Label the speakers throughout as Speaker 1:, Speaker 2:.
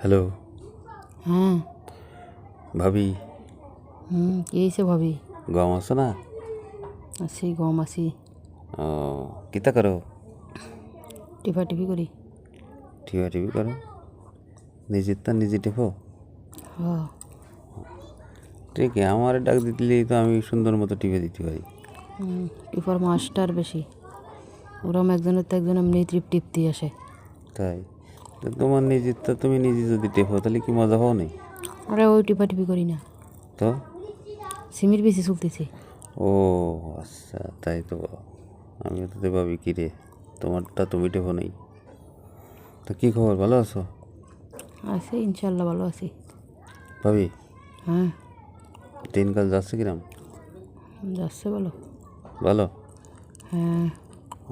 Speaker 1: Hello
Speaker 2: হ্যাঁ।
Speaker 1: ভাবি,
Speaker 2: কি হয়েছে ভাবি?
Speaker 1: গম আছো না?
Speaker 2: আছি, গম আছি।
Speaker 1: ও, কিতা করো?
Speaker 2: টিপা টিপি করি।
Speaker 1: টিভি টিভি করো? নিজের তা নিজে টেপো?
Speaker 2: হ।
Speaker 1: ঠিক আমার ডাক দিলেই তো আমি সুন্দর মতো টিপে দিতে পারি।
Speaker 2: টিপার মাস্টার বেশি। ওরম একজনের তো একজন এমনি টিপতে আসে।
Speaker 1: তাই তো তোমার নিজের তা তুমি নিজে যদি টেপো তাহলে কি মজা পাও নেই?
Speaker 2: আরে ওই টিপা টিপি করি না,
Speaker 1: তো
Speaker 2: সিমির বেশি চলতেছে।
Speaker 1: ও আচ্ছা, তাই তো। আমি তো ভাবি কী রে, তোমারটা তুমি টেপো নেই। তো কী খবর, ভালো আছো?
Speaker 2: আছে ইনশাল্লাহ, ভালো আছি।
Speaker 1: ভাবি,
Speaker 2: হ্যাঁ,
Speaker 1: দিনকাল যাচ্ছে কিরাম?
Speaker 2: যাচ্ছে বলো।
Speaker 1: ভালো।
Speaker 2: হ্যাঁ।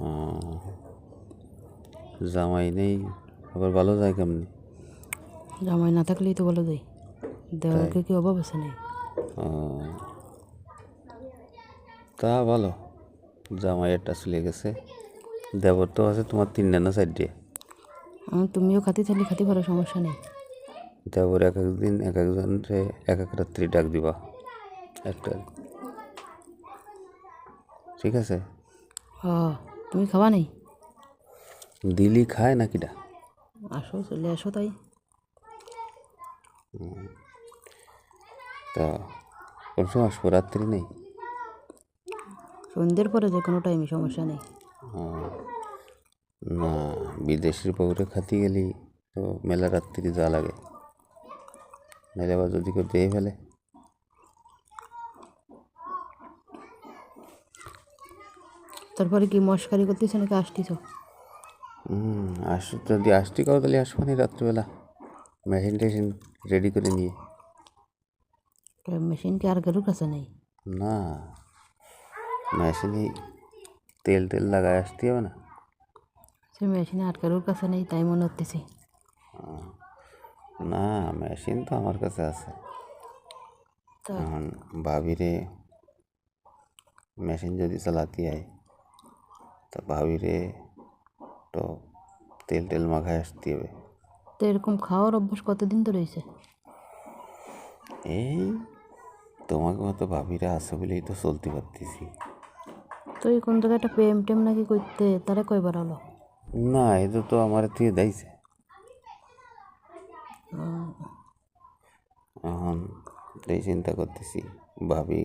Speaker 1: ও, জামাই নেই, আবার ভালো যায় কেমনি?
Speaker 2: জামাই না থাকলেই তো ভালো যায়,
Speaker 1: তাই?
Speaker 2: দেওয়ারকে কি অভাব আছে নাই?
Speaker 1: ও, তা ভালো। জামাই একটা চলে গেছে, দেবর তো আছে তোমার তিনটে না চারটে।
Speaker 2: তুমিও খাতে চাইলে খাতে পারো, সমস্যা নেই।
Speaker 1: দেবর এক একদিন এক একজনকে এক এক রাত্রি ডাক দিবা একটা, ঠিক আছে?
Speaker 2: হ। তুমি খাবা নেই?
Speaker 1: দিলি খায় না কিটা?
Speaker 2: আসো, চলে আসো তাই।
Speaker 1: তা কোন সময় আসবো, রাত্রি নেই?
Speaker 2: সন্ধ্যের পরে যে কোনো টাইমে, সমস্যা নেই।
Speaker 1: না, বিদেশের বউরে খাতি গেলি তো মেলা রাত্রি যা লাগে, নাহলে আবার যদি কেউ দিয়ে ফেলে।
Speaker 2: তারপরে কি মস্কারি করতেছো নাকি আসতেছো?
Speaker 1: যদি আসতে করো তাহলে আসবো নি রাত্রিবেলা, মেশিন টেশিন রেডি করে নিয়ে।
Speaker 2: মেশিন কি আর কারোর কাছে নেই?
Speaker 1: না, মেশিনে তেল টেল লাগায় আসতে হবে না।
Speaker 2: সে মেশিন আর কারোর কাছে নেই, তাই মনে হতেছে।
Speaker 1: না, মেশিন তো আমার কাছে আছে।
Speaker 2: তা
Speaker 1: এখন ভাবিরে মেশিন যদি চালাতে হয় তা ভাবিরে তো তেল টেল মাখায় আসতে হবে।
Speaker 2: তো এরকম খাওয়ার অভ্যাস কতদিন তো রয়েছে?
Speaker 1: এই তোমাকে মতো ভাবিরা আছে বলেই তো চলতে পারতেছি।
Speaker 2: তো এই কোন জায়গায় একটা প্রেম টেম নাকি করতে, তারা কয়বার হলো?
Speaker 1: না, এটা তো আমার তুই দেয়ছে। এখন এই চিন্তা করতেছি, ভাবি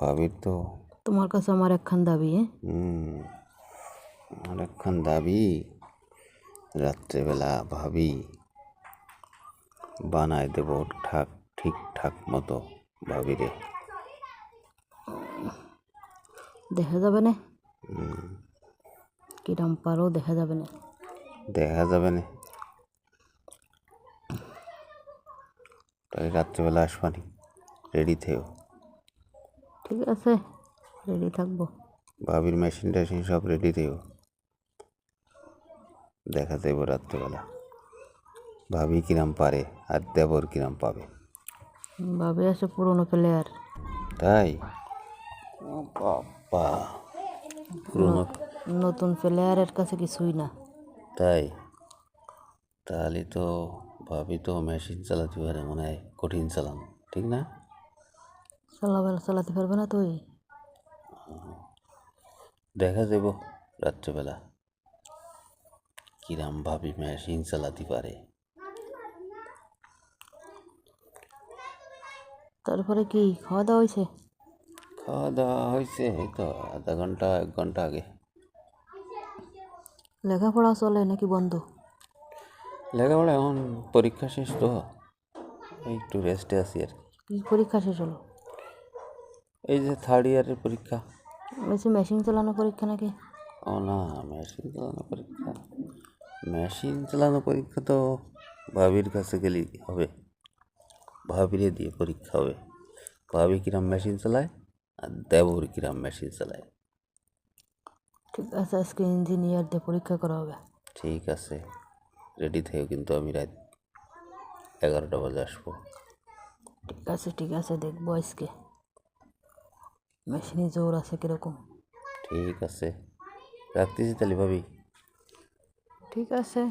Speaker 1: ভাবির তো
Speaker 2: তোমার কাছে আমার একখান দাবি,
Speaker 1: অনেকক্ষণ দাবি, রাত্রেবেলা ভাবি বানায় দেব ঠিকঠাক মতো ভাবিরে।
Speaker 2: দেখা যাবে না কিরম পারো, দেখা যাবে না।
Speaker 1: দেখা যাবে না, তাই রাত্রেবেলা আসবানি, রেডি থেও।
Speaker 2: ঠিক আছে, রেডি থাকবো।
Speaker 1: ভাবির মেশিন টেশিন সব রেডি থেও, দেখা যাইব রাত্রেবেলা ভাবি কিরাম পারে আর দেবর কিরাম পাবে।
Speaker 2: ভাবে আছে পুরনো প্লেয়ার।
Speaker 1: তাই? ও বাবা, পুরোনো?
Speaker 2: নতুন প্লেয়ারের কাছে কিছুই না।
Speaker 1: তাই? তাহলে তো ভাবি তো মেশিন চালাতে পারে মনে হয়, কঠিন চালানো, ঠিক না?
Speaker 2: চালাতে পারবে না তুই?
Speaker 1: দেখা যাব রাত্রেবেলা কিরাম ভাবি মেশিন চালাতে পারে।
Speaker 2: তারপরে কি খাওয়া দাওয়া হয়েছে?
Speaker 1: খাওয়া দাওয়া হয়েছে এই তো আধা ঘন্টা 1 ঘন্টা আগে।
Speaker 2: লেখাপড়া চলে নাকি বন্ধ?
Speaker 1: লেখাপড়া এখন পরীক্ষা শেষ তো, একটু রেস্টে আছি আর কি।
Speaker 2: কি পরীক্ষা শেষ হলো?
Speaker 1: এই যে 3rd ইয়ারের পরীক্ষা।
Speaker 2: বেশি মেশিন চালানো পরীক্ষা নাকি?
Speaker 1: ও না, মেশিন চালানো পরীক্ষা, মেশিন চালানো পরীক্ষা তো ভাবির কাছে গেলেই হবে, ভাবিরে দিয়ে পরীক্ষা হবে ভাবি কিরাম মেশিন চালায় আর দেবর কিরাম মেশিন চালায়।
Speaker 2: ঠিক আছে, আজকে ইঞ্জিনিয়ার দিয়ে পরীক্ষা করা হবে।
Speaker 1: ঠিক আছে, রেডি থেকেও, কিন্তু আমি রাত 11টা বাজে আসবো।
Speaker 2: ঠিক আছে, দেখবো আজকে মেশিনে জোর আছে কিরকম।
Speaker 1: ঠিক আছে, রাখতেছি তাহলে ভাবি।
Speaker 2: ঠিক আছে।